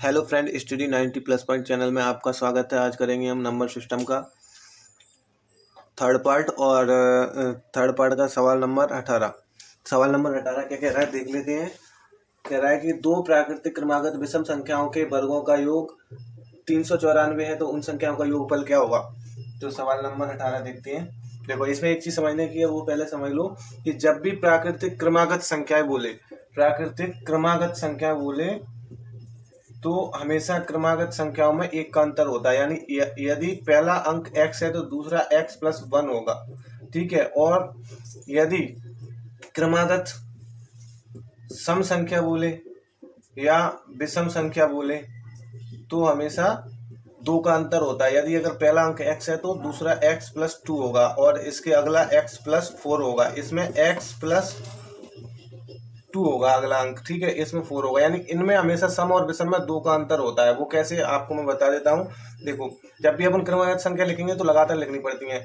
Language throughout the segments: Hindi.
Hello friend, study 90 plus point channel में आपका स्वागत है। आज करेंगे हम नंबर सिस्टम का थर्ड पार्ट और थर्ड पार्ट का सवाल नंबर 18। सवाल नंबर 18 क्या कह रहा है देख लेते हैं। कह रहा है कि दो प्राकृतिक क्रमागत विषम संख्याओं के वर्गों का योग 394 है, तो उन संख्याओं का योगफल क्या होगा। तो सवाल नंबर 18 देखते हैं। देखो, इसमें एक चीज समझने की है, वो पहले समझ लो कि जब भी प्राकृतिक क्रमागत संख्या बोले तो हमेशा क्रमागत संख्याओं में एक का अंतर होता है। यानी यदि पहला अंक x है तो दूसरा x+1 होगा, ठीक है। और यदि क्रमागत सम संख्या बोले या विषम संख्या बोले तो हमेशा दो का अंतर होता है। यदि अगर पहला अंक x है तो दूसरा x+2 होगा और इसके अगला x+4 होगा। इसमें x+2 होगा अगला अंक, ठीक है। इसमें 4 होगा। यानी इनमें हमेशा सम और विषम में दो का अंतर होता है। वो कैसे आपको मैं बता देता हूँ। देखो, जब भी अपन क्रमागत संख्या लिखेंगे तो लगातार लिखनी पड़ती है।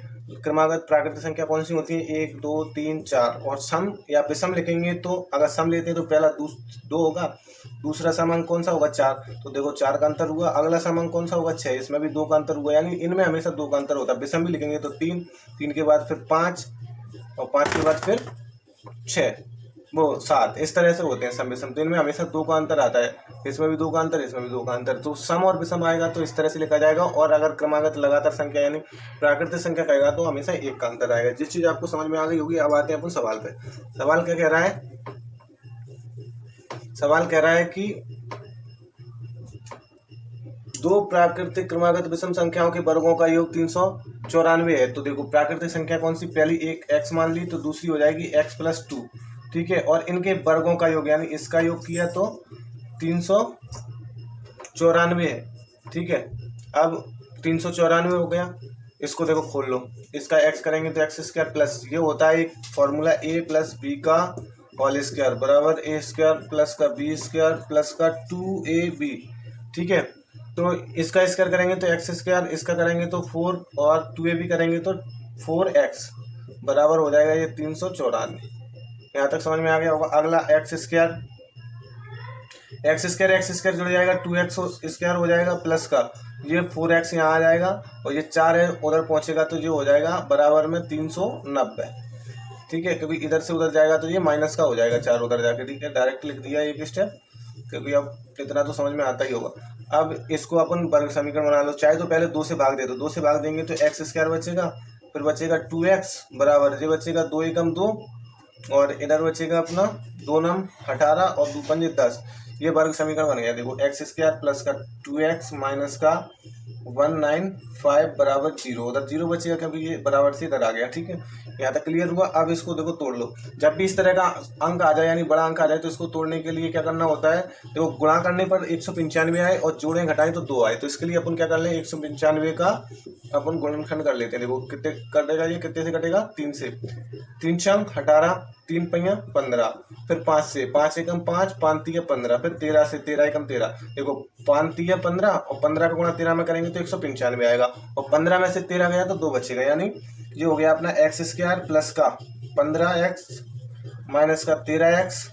क्रमागत प्राकृतिक संख्या कौन सी होती है, 1 2 3 4। और सम या विषम लिखेंगे तो अगर सम लेते हैं तो पहला 2 होगा, दूसरा सम अंक कौन सा होगा 4। तो देखो 4 का अंतर हुआ। अगला सम अंक कौन सा होगा 6, इसमें भी 2 का अंतर हुआ। यानी इनमें हमेशा 2 का अंतर होता है। विषम भी लिखेंगे तो 3, 3 के बाद फिर 5 और 5 के बाद फिर 6, वो 7। इस तरह से होते हैं सम विषम। तो इनमें हमेशा 2 का अंतर आता है। इसमें भी 2 का अंतर, इसमें भी 2 का अंतर। तो सम और विषम आएगा तो इस तरह से लिखा जाएगा। और अगर क्रमागत लगातार संख्या यानी प्राकृतिक संख्या कहेगा तो हमेशा एक का अंतर आएगा। जिस चीज आपको समझ में आ गई होगी, अब आते हैं अपन सवाल पे। सवाल क्या कह रहा है। सवाल कह रहा है कि दो प्राकृतिक क्रमागत विषम संख्याओं के वर्गों का योग 394 है। तो देखो, प्राकृतिक संख्या कौन सी, पहली एक x मान ली तो दूसरी हो जाएगी x+2, ठीक है। और इनके वर्गों का योग यानी इसका योग किया तो 394 है, ठीक है। अब 394 हो गया। इसको देखो खोल लो, इसका x करेंगे तो x² प्लस, ये होता है एक फॉर्मूला a+b का होल स्क्वायर बराबर a² प्लस का b² प्लस का 2ab, ठीक है। तो इसका स्क्वायर करेंगे तो x², इसका करेंगे तो 4 और 2ab करेंगे तो 4x बराबर हो जाएगा ये 394। यहाँ तक समझ में आ गया होगा। अगला x² जुड़ जाएगा, 2x² हो जाएगा प्लस का ये 4x यहाँ आ जाएगा और ये 4 है उधर पहुंचेगा तो ये हो जाएगा बराबर में 390, ठीक है। क्योंकि इधर से उधर जाएगा तो ये माइनस का हो जाएगा 4 उधर जाके, ठीक है। डायरेक्ट लिख दिया एक स्टेप, क्योंकि अब इतना तो समझ में आता ही होगा। अब इसको अपन वर्ग समीकरण बना लो। चाहे तो पहले 2 से भाग दे दो, 2 से भाग देंगे तो x² बचेगा, फिर बचेगा 2x बराबर ये बचेगा 2 एकम 2 और इधर बचेगा अपना 2 नम 18 और 2 पंजे 10। ये वर्ग समीकरण बन गया। देखो x² प्लस का 2x माइनस का 195 बराबर 0, उधर 0 बचेगा क्योंकि ये बराबर से इधर आ गया, ठीक है। यहाँ तक क्लियर हुआ। अब इसको देखो तोड़ लो। जब भी इस तरह का अंक आ जाए यानी बड़ा अंक आ जाए तो इसको तोड़ने के लिए क्या करना होता है। देखो, गुणा करने पर 195 आए और जोड़े घटाए तो 2 आए, तो इसके लिए अपन क्या कर लें, 195 का अपन गुणनखंड कर लेते हैं। देखो कितने कटेगा, ये कितने से कटेगा, 3 से। 3 छंग 18, 3 पहिया 15, फिर 5 से, 5 एकम 5, 5 तिया 15, फिर 13 से, 13 एकम 13। देखो 5 तिया 15 और 15 का गुणा 13 में करेंगे तो 195 आएगा और 15 में से 13 गया तो 2 बचेगा। यानी ये हो गया अपना x² प्लस का 15x माइनस का 13x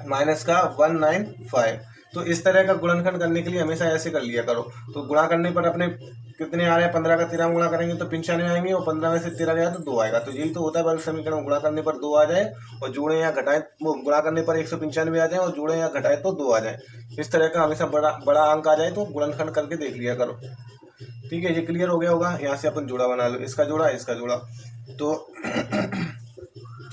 माइनस का 195। तो इस तरह का गुणनखंड करने के लिए हमेशा ऐसे कर लिया करो। तो गुणा करने पर अपने कितने आ रहे हैं, 15 का 13 में गुणा करेंगे तो 95 आएंगे और 15 में से 13 गया तो 2 आएगा। तो यही तो होता है वर्ग समीकरण, गुणा करने पर 2 आ जाए और जोड़े या घटाए, वो गुणा करने पर 195 आ जाए और जोड़े या घटाए तो 2 आ जाए। इस तरह का हमेशा बड़ा अंक आ जाए तो गुणनखंड करके देख लिया करो, ठीक है। ये क्लियर हो गया होगा। यहाँ से अपन जोड़ा बना लो, इसका जोड़ा इसका जोड़ा। तो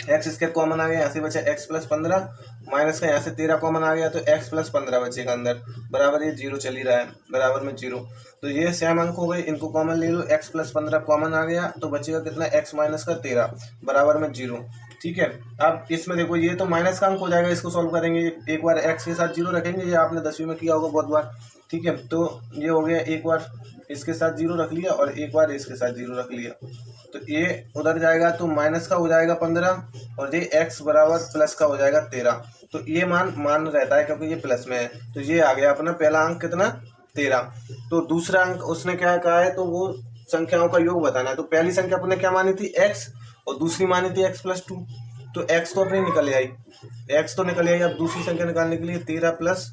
x² कॉमन आ गया, यहाँ से बचा x+15 माइनस का यहाँ से 13 कॉमन आ गया तो x+15 बचेगा अंदर बराबर ये 0 चल ही रहा है बराबर में 0। तो ये सेम अंक हो गए, इनको कॉमन ले लो। x+15 कॉमन आ गया तो बचेगा कितना, x माइनस का 13 बराबर में 0, ठीक है। अब इसमें देखो ये तो माइनस का अंक हो जाएगा, इसको सॉल्व करेंगे। एक बार x के साथ 0 रखेंगे, ये आपने 10वीं में किया होगा बहुत बार, ठीक है। तो ये हो गया, एक बार इसके साथ 0 रख लिया और एक बार इसके साथ 0 रख लिया। तो ये उधर जाएगा तो माइनस का हो जाएगा 15 और ये x बराबर प्लस का हो जाएगा 13। तो ये मान रहता है क्योंकि ये प्लस में है। तो ये आ गया अपना पहला अंक कितना, 13। तो दूसरा अंक उसने क्या कहा है, तो वो संख्याओं का योग बताना है। तो पहली संख्या अपने क्या मानी थी, x, और दूसरी मानी थी x+2। तो x तो अपनी निकल आई, x तो निकल आई। अब दूसरी संख्या निकालने के लिए 13 प्लस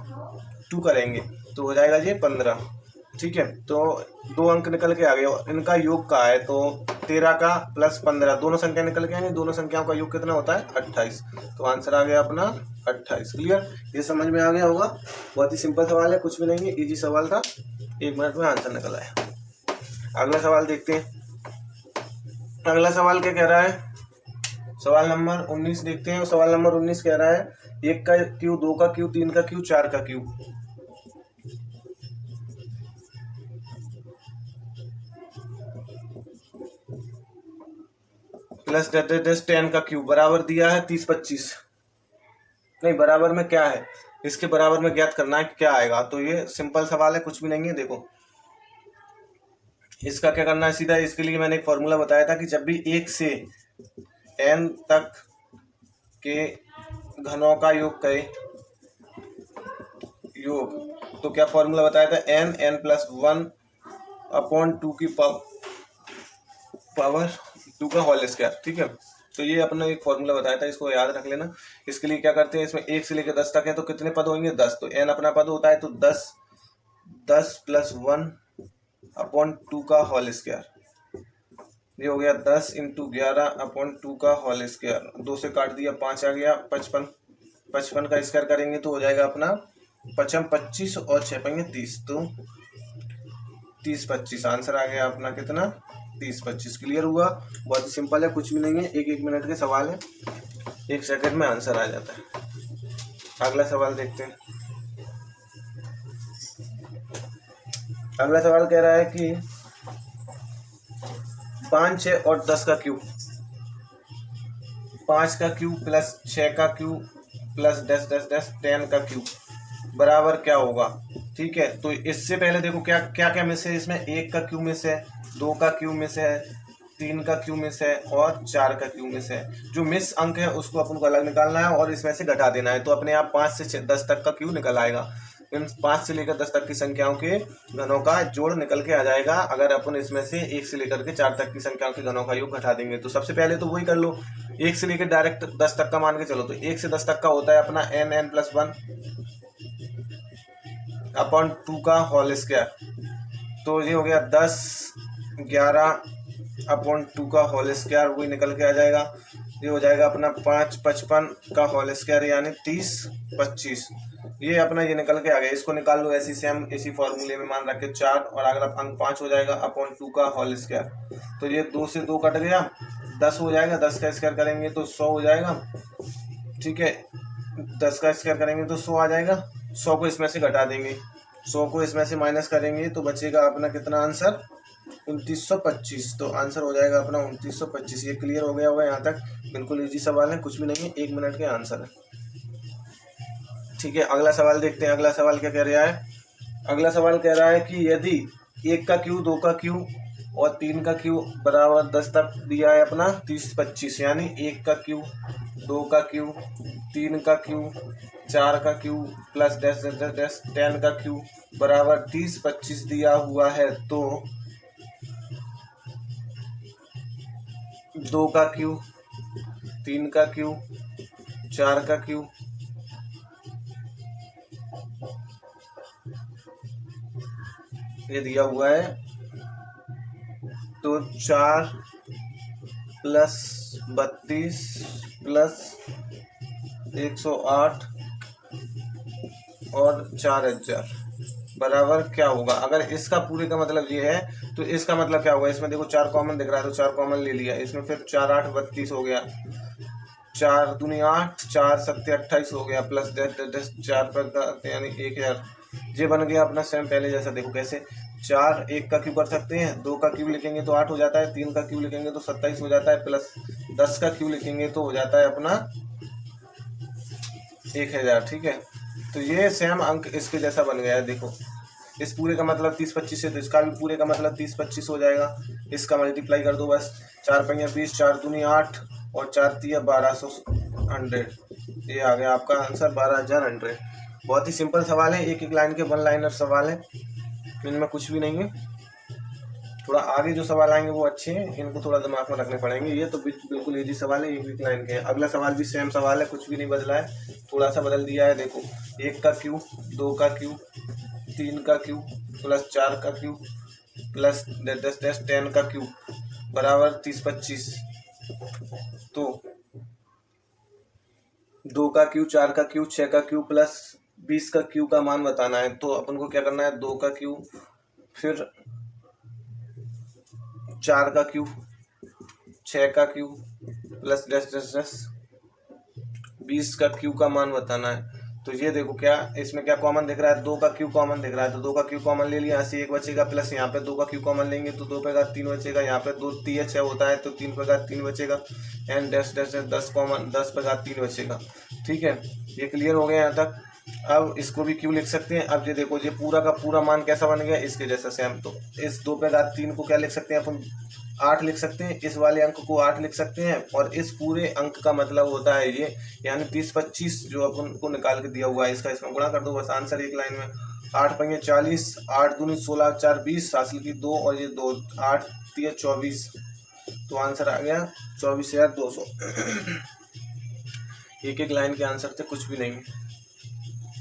2 करेंगे तो हो जाएगा ये 15। ठीक है, तो 2 अंक निकल के आ गए। इनका योग का है तो 13 का प्लस 15 दोनों संख्या निकल के आएंगे। दोनों संख्याओं का योग कितना होता है 28। तो आंसर आ गया अपना 28। क्लियर, ये समझ में आ गया होगा। बहुत ही सिंपल सवाल है, कुछ भी नहीं है, इजी सवाल था, 1 मिनट में आंसर निकल आया। अगला सवाल देखते हैं। अगला सवाल क्या कह रहा है, सवाल नंबर 19 देखते हैं। सवाल नंबर 19 कह रहा है 1 का क्यू, 2 का क्यू, 3 का क्यू, 4 का क्यू प्लस 10 का क्यूब बराबर दिया है 30 25। नहीं, बराबर में क्या है, इसके बराबर में ज्ञात करना है कि क्या आएगा। तो ये सिंपल सवाल है, कुछ भी नहीं है। देखो इसका क्या करना है सीधा, इसके लिए मैंने एक फॉर्मूला बताया था कि जब भी 1 से n तक के घनों का योग करे योग, तो क्या फॉर्मूला बताया था, n प्लस 1 अपॉन 2 की पावर 2 का होल स्क्वायर। ठीक है, तो ये अपना एक फॉर्मूला बताया था, इसको याद रख लेना। इसके लिए क्या करते हैं, इसमें 1 से लेकर 10 तक है तो कितने पद होंगे 10। तो n अपना पद होता है तो 10 प्लस 1 अपॉन 2 का होल स्क्वायर। ये हो गया 10 इंटू 11 अपॉन 2 का होल स्क्वायर। 2 से काट दिया 5 आ गया 55। 55 का स्क्वायर करेंगे तो हो जाएगा अपना 55 25 और 6 पंगे 30, तो 30 25 आंसर आ गया अपना कितना 30 25। क्लियर हुआ, बहुत ही सिंपल है, कुछ भी नहीं है, 1 मिनट के सवाल है, 1 सेकंड में आंसर आ जाता है। अगला सवाल देखते हैं। अगला सवाल कह रहा है कि 5 6 और 10 का क्यूब, 5 का क्यूब प्लस 6 का क्यूब प्लस 10 का क्यूब बराबर क्या होगा। ठीक है, तो इससे पहले देखो क्या क्या क्या मिस है इसमें, 1 का क्यूब मिस है, 2 का क्यूब मिस है, 3 का क्यूब मिस है और 4 का क्यूब मिस है। जो मिस अंक है उसको अपन को अलग निकालना है और इसमें से घटा देना है, तो अपने आप 5 से 10 तक का क्यूब निकल आएगा। इन 5 से लेकर 10 तक की संख्याओं के घनों का जोड़ निकल के आ जाएगा अगर अपन इसमें से 1 से लेकर के 4 तक की संख्याओं के घनों का योग घटा देंगे। तो सबसे पहले तो वही कर लो, 1 से लेकर डायरेक्ट 10 तक का मान के चलो, तो 1 से 10 तक का होता है अपना n प्लस 1 अपॉन 2 का होल स्क्वायर। तो ये हो गया 10 11 अपॉन 2 का होल स्क्वायर, वही निकल के आ जाएगा। ये हो जाएगा अपना 5 55 का होल स्क्वायर यानी 30 25। ये अपना ये निकल के आ गया, इसको निकाल लो ऐसी सेम इसी फॉर्मूले में, मान रख के 4 और अगला अंक 5 हो जाएगा अपॉन 2 का होल स्क्वायर। तो ये 2 से 2 कट गया, 10 हो जाएगा, 10 का स्क्वायर करेंगे तो 100 हो जाएगा। ठीक है, 10 का स्क्वायर करेंगे तो 100 आ जाएगा। 100 को इसमें से घटा देंगे, 100 को इसमें से माइनस करेंगे तो बचेगा अपना कितना आंसर 2925। तो आंसर हो जाएगा अपना 2925। ये क्लियर हो गया होगा यहाँ तक, बिल्कुल इजी सवाल है, कुछ भी नहीं है, 1 मिनट के आंसर है। ठीक है, अगला सवाल देखते हैं। अगला सवाल क्या कह रहा है, अगला सवाल कह रहा है कि यदि 1 का क्यू, 2 का क्यू और 3 का क्यू बराबर 10 तक दिया है अपना 30 25, यानी 1 का क्यू, 2 का क्यू, 3 का क्यू, 4 का क्यू प्लस 10 का क्यू बराबर 30 25 दिया हुआ है, तो 2 का क्यू, 3 का क्यू, 4 का क्यू ये दिया हुआ है, तो 4 प्लस 32 प्लस 108 और 4000 बराबर क्या होगा। अगर इसका पूरे का मतलब ये है तो इसका मतलब क्या होगा, इसमें देखो 4 कॉमन दिख रहा है तो 4 कॉमन ले लिया, इसमें फिर 4 8 32 हो गया, 4 दूनी 8, 4 7 28 हो गया, प्लस 10 4 पर यानी 1000। ये बन गया अपना सेम पहले जैसा। देखो कैसे, 4 1 का क्यूब कर सकते हैं, 2 का क्यूब लिखेंगे तो 8 हो जाता है, 3 का क्यूब लिखेंगे तो 27 हो जाता है, प्लस 10 का क्यूब लिखेंगे तो हो जाता है अपना 1000। ठीक है, तो ये सेम अंक इसके जैसा बन गया है। देखो इस पूरे का मतलब 30 25 है तो इसका भी पूरे का मतलब 30 25 हो जाएगा। इसका मल्टीप्लाई कर दो बस, 4 पंगे 20, 4 दूनी 8 और 4 तिया 1200। ये आ गया आपका आंसर 12100। बहुत ही सिंपल सवाल है, एक एक लाइन के वन लाइनर सवाल है, इनमें कुछ भी नहीं है। थोड़ा आगे जो सवाल आएंगे वो अच्छे हैं, इनको थोड़ा दिमाग में रखने पड़ेंगे। ये तो बिल्कुल इजी सवाल है, एक लाइन के हैं। अगला सवाल भी सेम सवाल है, कुछ भी नहीं बदला है, थोड़ा सा बदल दिया है। देखो 1 का क्यूब, 2 का क्यूब, 3 का क्यूब प्लस 4 का क्यूब प्लस 10 का क्यूब बराबर 30-25। तो 2 का क्यूब, 4 का क्यूब, 6 का क्यूब प्लस 20 का क्यूब का मान बताना है। तो अपन को क्या करना है, 2 का क्यूब, फिर 4 का क्यूब, 6 का क्यूब प्लस 20 का क्यूब का मान बताना है। तो ये देखो क्या इसमें क्या कॉमन दिख रहा है, 2 का क्यूब कॉमन दिख रहा है, तो 2 का क्यूब कॉमन ले लिया, यहाँ से 1 बचेगा, प्लस यहाँ पे 2 का क्यूब कॉमन लेंगे तो 2 पे का 3 बचेगा, यहाँ पे 2 3 6 होता है तो 3 पे का 3 बचेगा, एंड 10 कॉमन 10 पे का 3 बचेगा। ठीक है, ये क्लियर हो गया यहाँ तक। अब इसको भी क्यों लिख सकते हैं, अब ये देखो ये पूरा का पूरा मान कैसा बन गया, इसके जैसा सेम। तो इस 2 पे का 3 को क्या लिख सकते हैं अपन, 8 लिख सकते हैं, इस वाले अंक को 8 लिख सकते हैं, और इस पूरे अंक का मतलब होता है ये, यानी 30-25 जो अपन को निकाल के दिया हुआ है इसका इसमें गुणा कर दो, बस आंसर एक लाइन में। 8 पंगे 40, 8 दूनी 16, 4 20, हासिल की 2 और ये 2, 8 3 24, तो आंसर आ गया 24,200। एक लाइन के आंसर थे, कुछ भी नहीं।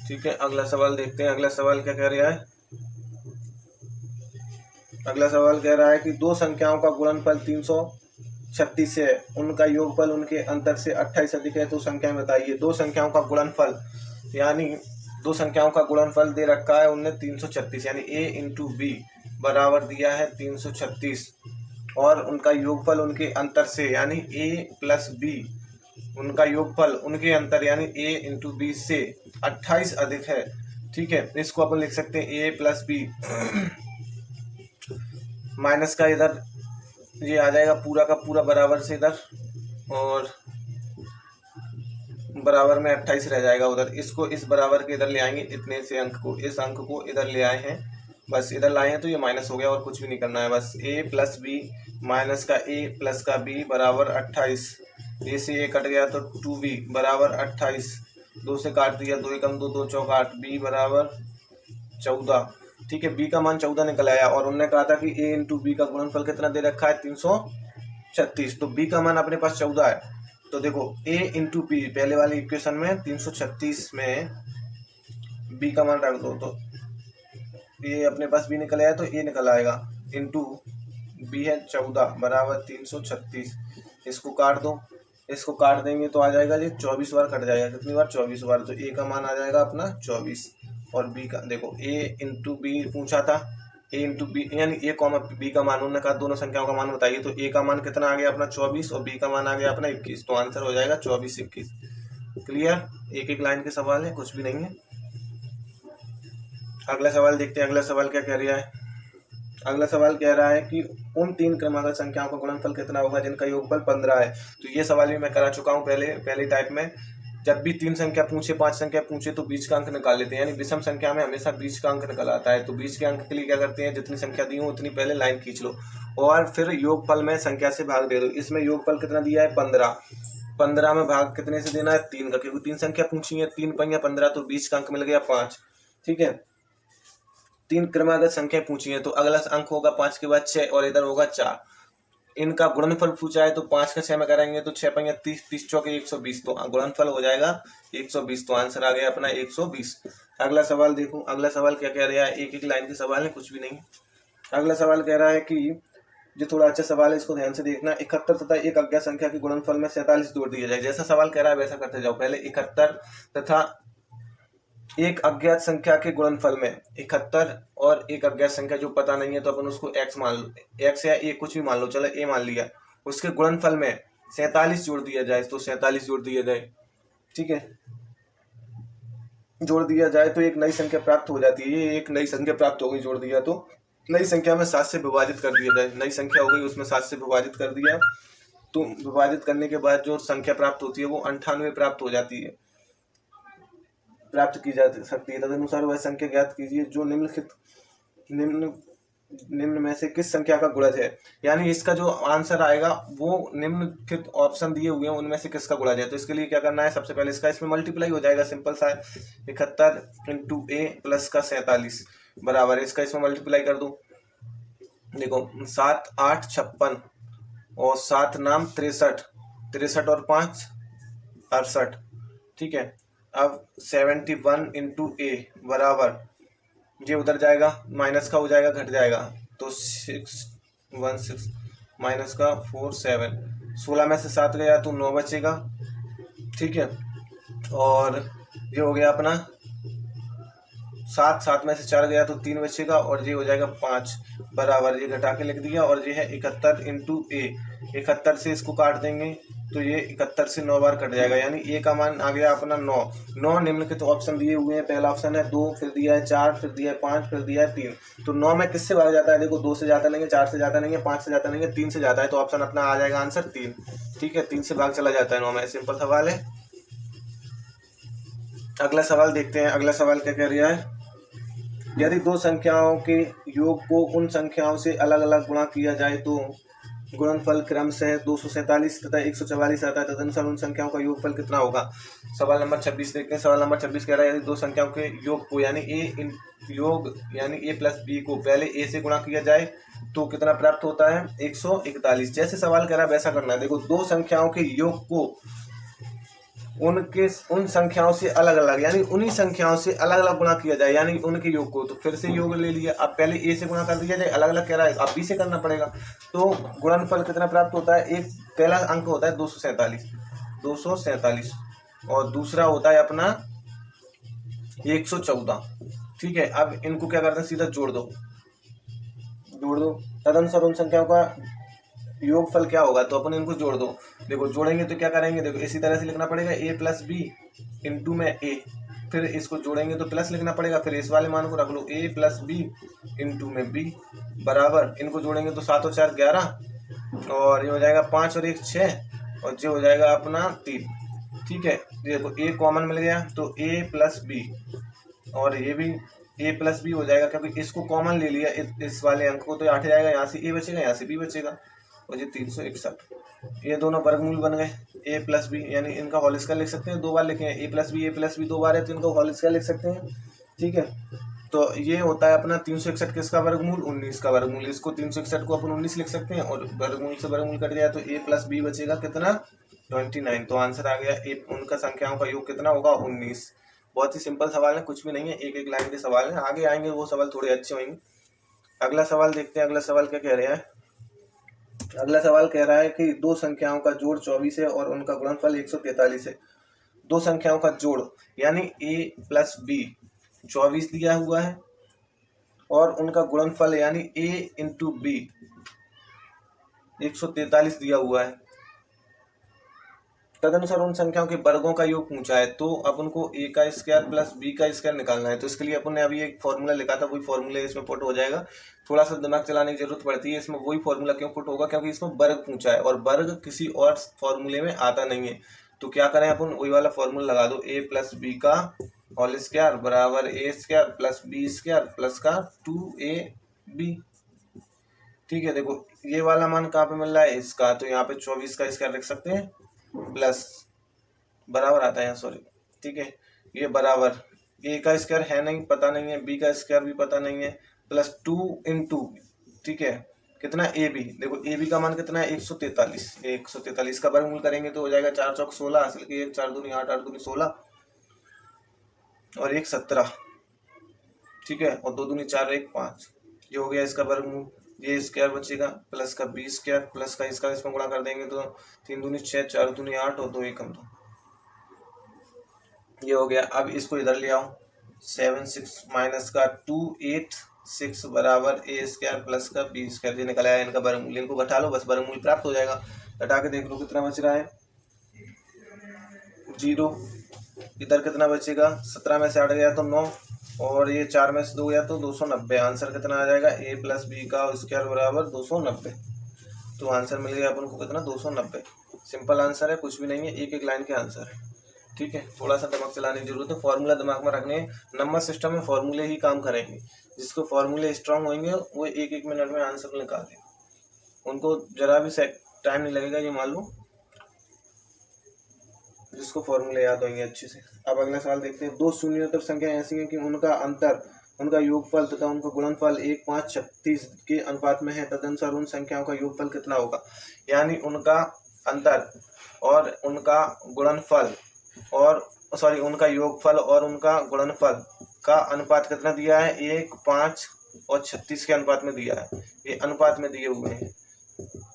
ठीक है, अगला सवाल देखते हैं। अगला सवाल क्या कह रहा है, अगला सवाल कह रहा है कि दो संख्याओं का गुणनफल 336 है, उनका योगफल उनके अंतर से 28 अधिक है, तो संख्याएं बताइए। दो संख्याओं का गुणनफल, यानी दो संख्याओं का गुणनफल दे रखा है उनने 336, यानी a इंटू बी बराबर दिया है 336, और उनका योगफल उनके अंतर से, यानी a प्लस बी, उनका योगफल उनके अंतर यानी a इंटू बी से 28 अधिक है। ठीक है, इसको अपन लिख सकते हैं a प्लस बी, माइनस का इधर ये आ जाएगा पूरा का पूरा बराबर से इधर, और बराबर में 28 रह जाएगा उधर। इसको इस बराबर के इधर ले आएंगे, इतने से अंक को, इस अंक को इधर ले आए हैं, बस इधर लाए हैं तो ये माइनस हो गया, और कुछ भी नहीं करना है। बस a प्लस बी माइनस का a प्लस का b बराबर 28, a से a कट गया तो 2b बराबर 28, 2 से काट दिया, 2 एकम 2, 2 चौक 8, b बराबर 14। ठीक है, b का मान 14 निकल आया, और उन्होंने कहा था कि a इंटू बी का गुणनफल कितना दे रखा है 336, तो b का मान अपने पास 14 है। तो देखो a इंटू बी, पहले वाली इक्वेशन में 336 में b का मान रख दो, तो ये अपने पास b निकल आया तो a निकल आएगा, इंटू b है 14 बराबर 336, इसको काट दो, इसको काट देंगे तो आ जाएगा ये 24 बार कट जाएगा, कितनी बार 24 बार, तो a का मान आ जाएगा अपना 24, और b का देखो a इंटू बी पूछा था, a इंटू बी यानी a कॉमा b का मान, उन्होंने कहा दोनों संख्याओं का मान बताइए, तो a का मान कितना आ गया अपना 24 और b का मान आ गया अपना 21, तो आंसर हो जाएगा 24-21। क्लियर, एक लाइन के सवाल है, कुछ भी नहीं है। अगला सवाल देखते हैं, अगला सवाल क्या कह रहा है। अगला सवाल कह रहा है कि उन 3 क्रमागत संख्याओं का गुणनफल कितना होगा जिनका योगफल 15 है। तो ये सवाल भी मैं करा चुका हूँ पहले टाइप में। जब भी 3 संख्या पूछे, 5 संख्या पूछे तो बीच का अंक निकाल लेते हैं, यानी विषम संख्या में हमेशा बीच का अंक निकल आता है। तो बीच के अंक के लिए क्या करते हैं, जितनी संख्या दी हो उतनी पहले लाइन खींच लो, और फिर योगफल में संख्या से भाग दे दो। इसमें योगफल कितना दिया है 15, 15 में भाग कितने से देना है 3 का, क्योंकि 3 संख्या पूछी है, 3 पंजा 15, तो बीच का अंक मिल गया 5। ठीक है, 3 क्रमागत संख्या पूछी है, तो अगला अंक होगा 5 के बाद 6, और इधर होगा 4। इनका गुणनफल पूछा है तो 5 का 6 में करेंगे तो 6 पंजा 30, 30 चौके 120, तो गुणनफल हो जाएगा 120, तो आंसर आ गया अपना 120। अगला सवाल देखो, अगला सवाल क्या कह रहा है, एक लाइन के सवाल है, कुछ भी नहीं। अगला सवाल कह रहा है कि जो थोड़ा अच्छा सवाल है, इसको ध्यान से देखना। 71 तथा एक अज्ञात संख्या के गुणनफल में 47 जोड़ दिया जाए। जैसा सवाल कह रहा है वैसा करते जाओ। पहले 71 तथा एक अज्ञात संख्या के गुणनफल में, 71 और एक अज्ञात संख्या जो पता नहीं है तो अपन उसको x मान लो, x या a कुछ भी मान लो, चलो a मान लिया, उसके गुणनफल में 47 जोड़ दिया जाए, तो 47 जोड़ दिया जाए। ठीक है, जोड़ दिया जाए तो एक नई संख्या प्राप्त हो जाती है। ये एक नई संख्या प्राप्त हो गई, जोड़ दिया तो नई संख्या में 7 से विभाजित कर दिया जाए। नई संख्या हो गई, उसमें 7 से विभाजित कर दिया, तो विभाजित करने के बाद जो संख्या प्राप्त होती है वो 98 प्राप्त हो जाती है, प्राप्त की जा सकती है। तदनुसार वह संख्या ज्ञात कीजिए जो निम्न में से किस संख्या का गुणज है। यानी इसका जो आंसर आएगा वो निम्नलिखित ऑप्शन दिए हुए हैं उनमें से किसका गुणज है। तो इसके लिए क्या करना है, सबसे पहले इसका इसमें मल्टीप्लाई हो जाएगा, सिंपल सा है। 71 इंटू a प्लस का 47 बराबर, इसका इसमें मल्टीप्लाई कर दो, देखो 7 8 56 और 7 नाम 63, 63 और 5 68, ठीक है। अब 71 इंटू ए बराबर, ये उधर जाएगा माइनस का हो जाएगा, घट जाएगा, तो 616 माइनस का 47, 16 में से 7 गया तो 9 बचेगा, ठीक है। और ये हो गया अपना 7, 7 में से 4 गया तो 3 बचेगा, और ये हो जाएगा 5 बराबर, ये घटा के लिख दिया, और ये है 71 इंटू ए, 71 से इसको काट देंगे तो ये 71 से 9 बार कट जाएगा, यानी ए का मान आ गया अपना 9। 9 निम्नलिखित तो ऑप्शन दिए हुए हैं, पहला ऑप्शन है 2, फिर दिया है 4, फिर दिया है 5, फिर दिया है 3। तो 9 में किससे भाग जाता है, देखो 2 से जाता नहीं है, 4 से जाता नहीं है, 5 से जाता नहीं है, 3 से जाता है, तो ऑप्शन अपना आ जाएगा आंसर 3, ठीक है। 3 से भाग चला जाता है 9 में, सिंपल सवाल है। अगला सवाल देखते हैं, अगला सवाल क्या कह रहा है, यदि दो संख्याओं के योग को उन संख्याओं से अलग अलग गुणा किया जाए तो गुणनफल क्रमशः 247 तथा 144 आता है, तदनुसार उन संख्याओं का योगफल कितना होगा। सवाल नंबर 26 देखते हैं। सवाल नंबर 26 कह रहा है, यदि दो संख्याओं के योग को यानी योग यानी a प्लस बी को पहले a से गुणा किया जाए तो कितना प्राप्त होता है, 141। जैसे सवाल कह रहा है वैसा करना है। देखो दो संख्याओं के योग को उन संख्याओं से अलग अलग यानी उन्हीं संख्याओं से अलग अलग गुणा किया जाए, यानी उनके योग को, तो फिर से योग ले लिया, अब पहले ए से गुणा कर दिया जाए, अलग अलग कह रहा है अब बी से करना पड़ेगा, तो गुणनफल कितना प्राप्त होता है, एक पहला अंक होता है 247 और दूसरा होता है अपना 114, ठीक है। अब इनको क्या करते हैं, सीधा जोड़ दो, तदनुसार उन संख्याओं का योगफल क्या होगा, तो अपन इनको जोड़ दो। देखो जोड़ेंगे तो क्या करेंगे, देखो इसी तरह से लिखना पड़ेगा a प्लस बी इंटू में a, फिर इसको जोड़ेंगे तो प्लस लिखना पड़ेगा, फिर इस वाले मान को रख लो a प्लस बी इंटू में b बराबर, इनको जोड़ेंगे तो 7 और 4 11 और ये हो जाएगा 5 और 1 6 और ये हो जाएगा अपना 3, ठीक है। देखो a कॉमन मिल गया तो a प्लस बी और ये भी a प्लस बी हो जाएगा, क्योंकि इसको कॉमन ले लिया इस वाले अंक को, तो 8 जाएगा, यहाँ से a बचेगा, यहाँ से b बचेगा, और ये 361। ये दोनों वर्गमूल बन गए, a प्लस बी यानी इनका होल स्क्वायर लिख सकते हैं, दो बार लिखे हैं, a प्लस बी 2 बार है तो इनका होल स्क्वायर लिख सकते हैं, ठीक है। तो ये होता है अपना 361 किसका वर्गमूल, 19 का वर्गमूल, इसको 361 को अपन 19 लिख सकते हैं, और वर्गमूल से वर्गमूल कट गया तो a प्लस बी बचेगा कितना, 29। तो आंसर आ गया उनका संख्याओं का योग कितना होगा, 19। बहुत ही सिंपल सवाल है, कुछ भी नहीं है, एक एक लाइन के सवाल है, आगे आएंगे वो सवाल थोड़े अच्छे होंगे। अगला सवाल देखते हैं, अगला सवाल क्या कह रहे हैं। अगला सवाल कह रहा है कि दो संख्याओं का जोड़ 24 है और उनका गुणनफल 143 है। दो संख्याओं का जोड़ यानी a प्लस बी 24 दिया हुआ है और उनका गुणनफल यानी a इंटू बी 143 दिया हुआ है। तदनुसार उन संख्याओं के वर्गों का योग पूछा है, तो अपन को a का स्क्वायर प्लस b का स्क्वायर निकालना है। तो इसके लिए अपन ने अभी एक फॉर्मूला लिखा था, वही फॉर्मूला इसमें पुट हो जाएगा। थोड़ा सा दिमाग चलाने की जरूरत पड़ती है इसमें, वही फॉर्मूला क्यों पुट होगा, क्योंकि इसमें वर्ग पूछा है और वर्ग किसी और फॉर्मूले में आता नहीं है। तो क्या करें अपन, वही वाला फॉर्मूला लगा दो, a प्लस बी का होल स्क्वायर बराबर a square plus b square plus का 2ab, ठीक है। देखो ये वाला मान कहाँ पे मिल रहा है, इसका, तो यहाँ पे 24 का स्क्वायर लिख सकते हैं प्लस बराबर आता है, सॉरी, ठीक है। ये बराबर a का स्क्वायर है नहीं, पता नहीं है, b का स्क्वायर भी पता नहीं है, प्लस 2 इंटू, ठीक है, कितना a b, देखो a b का मान कितना है 143, 143 का वर्गमूल करेंगे तो हो जाएगा 4 चौक 16, असल की 1 4 दूनी 8 8 दूनी 16 और 1 17, ठीक है, और 2 दूनी 4 1 5, ये हो गया इसका वर्गमूल। ये स्क्वायर बचेगा प्लस का बी स्क्वायर प्लस का इसका इसमें गुणा कर देंगे तो 3 दूनी 6 4 दूनी 8 और 2 एकम 2, ये हो गया। अब इसको इधर ले आओ, 7 6 माइनस का 2 8 6 बराबर a स्क्वायर प्लस का b स्क्वायर, ये निकल आया इनका वर्गमूल। इनको घटा लो, बस वर्गमूल प्राप्त हो जाएगा। घटा के देख लो कितना बच रहा है, 0। इधर कितना बचेगा, 17 में से 8 गया तो 9 और ये 4 में से 2 गया तो 290। आंसर कितना आ जाएगा, a प्लस बी का स्क्वायर बराबर 290। तो आंसर मिल गया अपन को कितना, 290। सिंपल आंसर है, कुछ भी नहीं है, एक एक लाइन के आंसर है, ठीक है। थोड़ा सा दिमाग चलाने की जरूरत है, फॉर्मूला दिमाग में रखने, नंबर सिस्टम में फॉर्मूले ही काम करेंगे। जिसको फॉर्मूले स्ट्रांग होंगे वो एक एक मिनट में आंसर निकाल देंगे, उनको जरा भी टाइम नहीं लगेगा, ये मान लो, जिसको फॉर्मूले याद होंगे अच्छे से। अब अगला सवाल देखते हैं। दो शून्योत्तर संख्या ऐसी है कि उनका अंतर उनका योगफल तथा उनका गुणनफल 1, 5, 36 के अनुपात में है, तदनुसार उन संख्याओं का योगफल कितना होगा। यानी उनका अंतर और उनका गुणनफल और उनका योगफल और उनका गुणनफल का अनुपात कितना दिया है, 1, 5 और 36 के अनुपात में दिया है। ये अनुपात में दिए हुए हैं,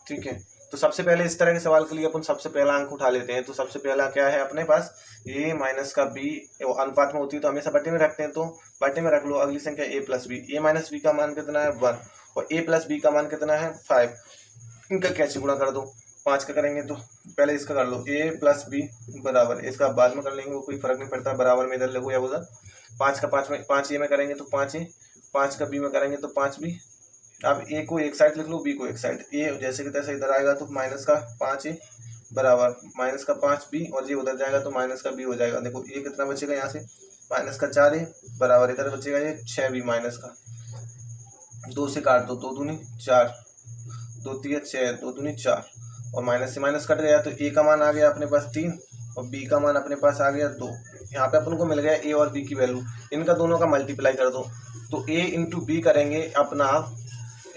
ठीक है। तो सबसे पहले इस तरह के सवाल के लिए अपन सबसे पहला अंक उठा लेते हैं। तो सबसे पहला क्या है अपने पास, a माइनस का b अनुपात में होती है तो हमेशा बटे में रखते हैं, तो बटे में रख लो। अगली संख्या a plus b, a minus b का मान कितना है 1 और a प्लस बी का मान कितना है 5। इनका कैसे गुणा कर दो, 5 का करेंगे तो पहले इसका कर लो, a प्लस बी बराबर, इसका बाद में कर लेंगे, वो कोई फर्क नहीं पड़ता, बराबर में इधर लगो या उधर। 5 का 5 में 5 a में करेंगे तो 5a, 5 का b में करेंगे तो 5b। अब a को एक साइड लिख लो, b को एक साइड। a जैसे कि तैसे इधर आएगा तो माइनस का 5a बराबर माइनस का 5b, और ये उधर जाएगा तो माइनस का b हो जाएगा। देखो ये कितना बचेगा यहाँ से, माइनस का 4a बराबर इधर बचेगा ये 6b माइनस का, 2 से काट दो, 2 दूनी 4, 2 तिया 6, 2 दूनी 4, और माइनस से माइनस कट गया तो a का मान आ गया अपने पास 3 और b का मान अपने पास आ गया 2। यहाँ पे अपन को मिल गया a और b की वैल्यू, इनका दोनों का मल्टीप्लाई कर दो। तो a इंटू बी करेंगे, अपना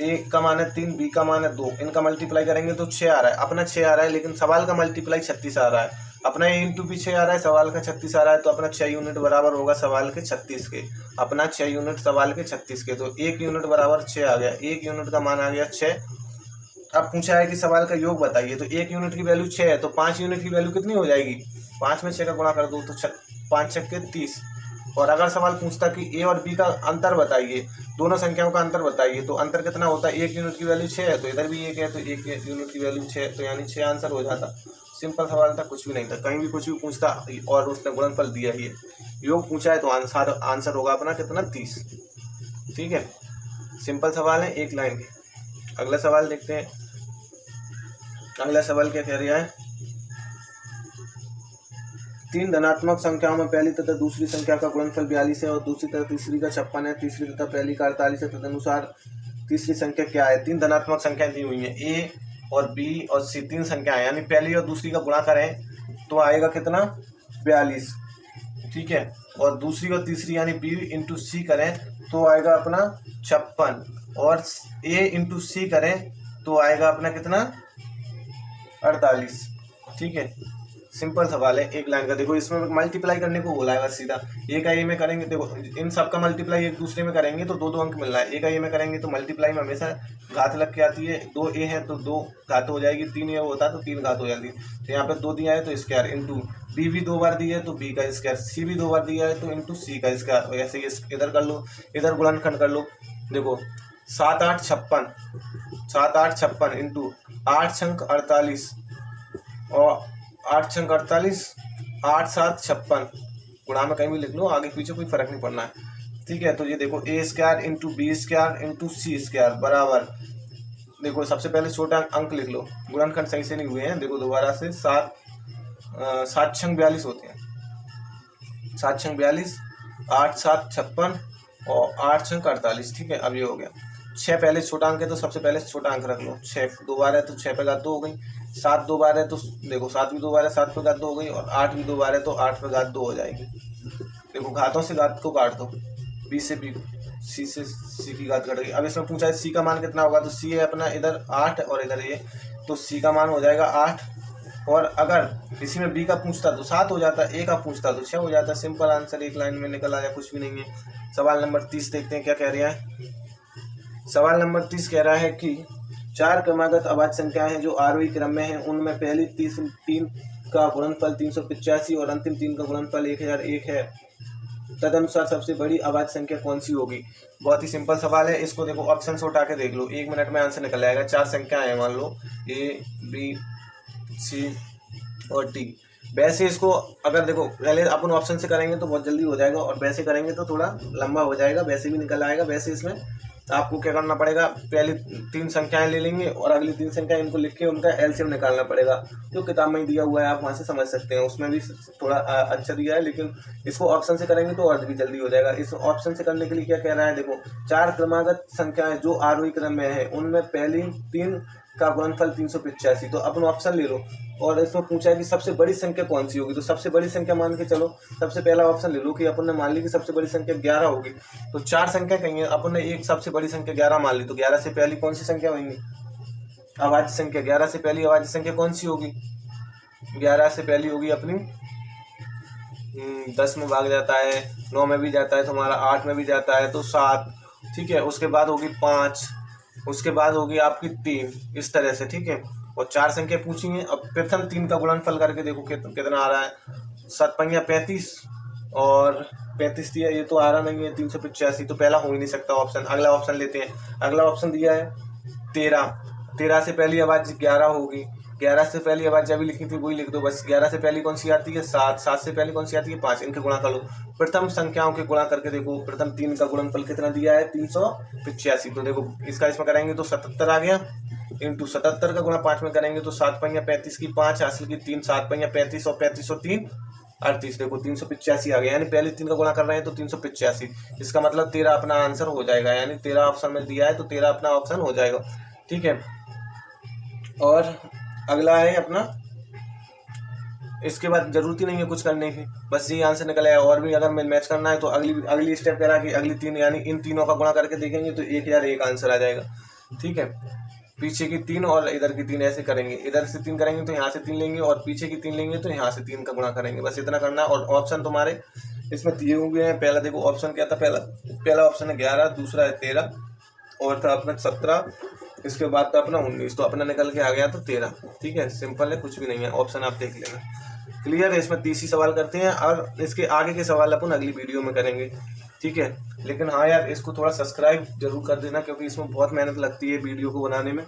a का मान है 3, b का मान है 2, इनका मल्टीप्लाई करेंगे तो 6 आ रहा है, अपना 6 आ रहा है, लेकिन सवाल का मल्टीप्लाई 36 आ रहा है। अपना a इंटू बी 6 आ रहा है, सवाल का 36 आ रहा है, तो अपना 6 यूनिट बराबर होगा सवाल के 36 के। अपना 6 यूनिट सवाल के 36 के, तो 1 यूनिट बराबर 6 आ गया, 1 यूनिट का मान आ गया 6। अब पूछा है कि सवाल का योग बताइए, तो 1 यूनिट की वैल्यू 6 है, तो 5 यूनिट की वैल्यू कितनी हो जाएगी, 5 में 6 का गुणा कर दो तो 5 छक्के 30। और अगर सवाल पूछता कि a और b का अंतर बताइए, दोनों संख्याओं का अंतर बताइए, तो अंतर कितना होता है, 1 यूनिट की वैल्यू 6 है, तो इधर भी 1 है, तो 1 यूनिट की वैल्यू 6, तो यानी 6 आंसर हो जाता। सिंपल सवाल था, कुछ भी नहीं था, कहीं भी कुछ भी पूछता और उसने गुणनफल दिया ही है, योग पूछा है तो आंसर होगा अपना कितना 30। ठीक है, सिंपल सवाल है, एक लाइन के। अगला सवाल देखते हैं। अगला सवाल क्या कह रहा है, 3 धनात्मक संख्याओं में पहली तथा दूसरी संख्या का गुणनफल 42 है और दूसरी तथा तीसरी का 56 है, तीसरी तथा पहली का 48 है, तदनुसार तीसरी संख्या क्या है। 3 धनात्मक संख्याएं दी हुई हैं, a और b और c, 3 संख्याएं, यानी पहली और दूसरी का गुणा करें तो आएगा कितना 42, ठीक है। और दूसरी और तीसरी यानी b इंटू सी करें तो आएगा अपना 56, और a इंटू सी करें तो आएगा अपना कितना 48, ठीक है। सिंपल सवाल है, एक लाइन का। देखो इसमें मल्टीप्लाई करने को बोला है बस सीधा, ए का ए में करेंगे, देखो इन सब का मल्टीप्लाई एक दूसरे में करेंगे तो 2 अंक मिल रहा है। ए का ए में करेंगे तो मल्टीप्लाई में हमेशा घात लग के आती है, 2 ए है तो 2 घात हो जाएगी, 3 ए होता है तो 3 घात हो जाती है। तो यहाँ पे 2 दिया है तो स्क्वायर, इंटू बी भी 2 बार दिया है तो बी का स्क्वायर, सी भी 2 बार दिया है तो इंटू सी का स्क्वायर। ऐसे इधर कर लो, इधर गुणनखंड कर लो। देखो 7 8 56 इंटू 8 छंक 48 और 8 छंक 48, 8 7 56, गुणा में कहीं भी लिख लो, आगे पीछे कोई फर्क नहीं पड़ना है, ठीक है। तो ये देखो A square into B square into C square बराबर, देखो सबसे पहले छोटा अंक लिख लो, गुणनखंड सही से नहीं हुए हैं, देखो दोबारा से 7 छंक 42 होते हैं, 7 छंक 42, 8 7 56 और 8 छंक 48, ठीक है। अब ये हो गया। 6 पहले छोटा अंक है तो सबसे पहले छोटा अंक रख लो, 6 2 बार है तो 6 पे घात 2 हो गई, 7 2 बार है तो देखो 7 भी 2 बार है, 7 पे घात 2 हो गई, और 8 भी 2 बार है तो 8 पे घात 2 हो जाएगी। देखो घातों से घात को काट दो, बी से बी, सी से सी की घात कट गई। अब इसमें पूछा है सी का मान कितना होगा, तो सी है अपना इधर 8 और इधर ये, तो सी का मान हो जाएगा 8, और अगर इसी में बी का पूछता तो 7 हो जाता, ए का पूछता तो 6 हो जाता। सिंपल आंसर, एक लाइन में निकल आया, कुछ भी नहीं है। सवाल नंबर 30 देखते हैं क्या कह रहा है। सवाल नंबर 30 कह रहा है कि 4 क्रमागत अभाज्य संख्याएं हैं जो आरोही क्रम में हैं, उनमें पहली 3 का गुणनफल 385 और अंतिम 3 का गुणनफल 1001 है, तदनुसार सबसे बड़ी अभाज्य संख्या कौन सी होगी। बहुत ही सिंपल सवाल है, इसको देखो ऑप्शन से उठा के देख लो, 1 मिनट में आंसर निकल आएगा। 4 संख्याएं हैं, मान लो ए बी सी और डी। वैसे इसको अगर देखो पहले अपन ऑप्शन से करेंगे तो बहुत जल्दी हो जाएगा, और वैसे करेंगे तो थोड़ा लंबा हो जाएगा, वैसे भी निकल आएगा। वैसे इसमें आपको क्या करना पड़ेगा, पहली 3 संख्याएं ले लेंगे और अगली 3 संख्याएं इनको लिख के उनका एलसीएम निकालना पड़ेगा, जो किताब में ही दिया हुआ है, आप वहां से समझ सकते हैं। उसमें भी थोड़ा अच्छा दिया है, लेकिन इसको ऑप्शन से करेंगे तो और भी जल्दी हो जाएगा। इस ऑप्शन से करने के लिए क्या कह रहा है, देखो 4 क्रमागत संख्याएं जो आरोही क्रम में है, उनमें पहली 3 का गुणनफल 385। तो अपन ऑप्शन ले लो और इसमें पूछा है कि सबसे बड़ी संख्या कौन सी होगी। तो सबसे बड़ी संख्या मान के चलो, सबसे पहला ऑप्शन ले लो कि अपन ने मान ली कि सबसे बड़ी संख्या 11 होगी। तो 4 संख्या कही है, अपन ने एक सबसे बड़ी संख्या 11 मान ली, तो 11 से पहली कौन सी संख्या होगी? अभाज्य संख्या। 11 से पहली अभाज्य संख्या कौन सी होगी? 11 से पहली होगी अपनी 10 में भाग जाता है, 9 में भी जाता है तुम्हारा, 8 में भी जाता है तो 7, ठीक है। उसके बाद होगी 5, उसके बाद होगी आपकी 3, इस तरह से, ठीक है। और 4 संख्या पूछी है। अब प्रथम 3 का गुणनफल करके देखो कितना आ रहा है। 7 पंजा 35 और 35 दिया, ये तो आ रहा नहीं है 385, तो पहला हो ही नहीं सकता ऑप्शन। अगला ऑप्शन लेते हैं। अगला ऑप्शन दिया है 13। 13 से पहली अभाज्य 11 होगी। 11 से पहली अभाज्य अभी लिखी थी वही लिख दो बस। 11 से पहली कौन सी आती है? 7। 7 से पहली कौन सी आती है? 5। इनके गुणा कर लो। प्रथम संख्याओं के गुणा करके देखो, प्रथम 3 का गुणनफल कितना दिया है? 385। तो देखो इसका इसमें करेंगे तो 77 आ गया, इंटू 77 का गुणा 5 में करेंगे तो 7 पंजा 35 की 5 हासिल की 3, 7 पंजा 35 और 35 और 3 38। देखो 385 आ गया, यानी पहले 3 का गुणा कर रहे हैं तो 385। इसका मतलब 13 अपना आंसर हो जाएगा, यानी 13 ऑप्शन में दिया है तो 13 अपना ऑप्शन हो जाएगा, ठीक है। और अगला है अपना, इसके बाद जरूरत ही नहीं है कुछ करने की, बस ये आंसर निकल आया। और भी अगर मैच करना है तो अगली स्टेप करा कि अगली 3 यानी इन तीनों का गुणा करके देखेंगे तो 1001 आंसर आ जाएगा, ठीक है। पीछे की 3 और इधर की 3 ऐसे करेंगे, इधर से 3 करेंगे तो यहाँ से 3 लेंगे और पीछे की 3 लेंगे तो यहाँ से 3 का गुणा करेंगे, बस इतना करना है। और ऑप्शन तुम्हारे इसमें दिए हुए हैं। पहला देखो ऑप्शन क्या था, पहला ऑप्शन है 11, दूसरा है 13 और था अपना 17, इसके बाद था अपना 19, तो अपना निकल के आ गया तो 13, ठीक है। सिंपल है, कुछ भी नहीं है, ऑप्शन आप देख लेना। क्लियर है। इसमें 30 ही सवाल करते हैं और इसके आगे के सवाल अपन अगली वीडियो में करेंगे, ठीक है। लेकिन हाँ यार, इसको थोड़ा सब्सक्राइब जरूर कर देना क्योंकि इसमें बहुत मेहनत लगती है वीडियो को बनाने में।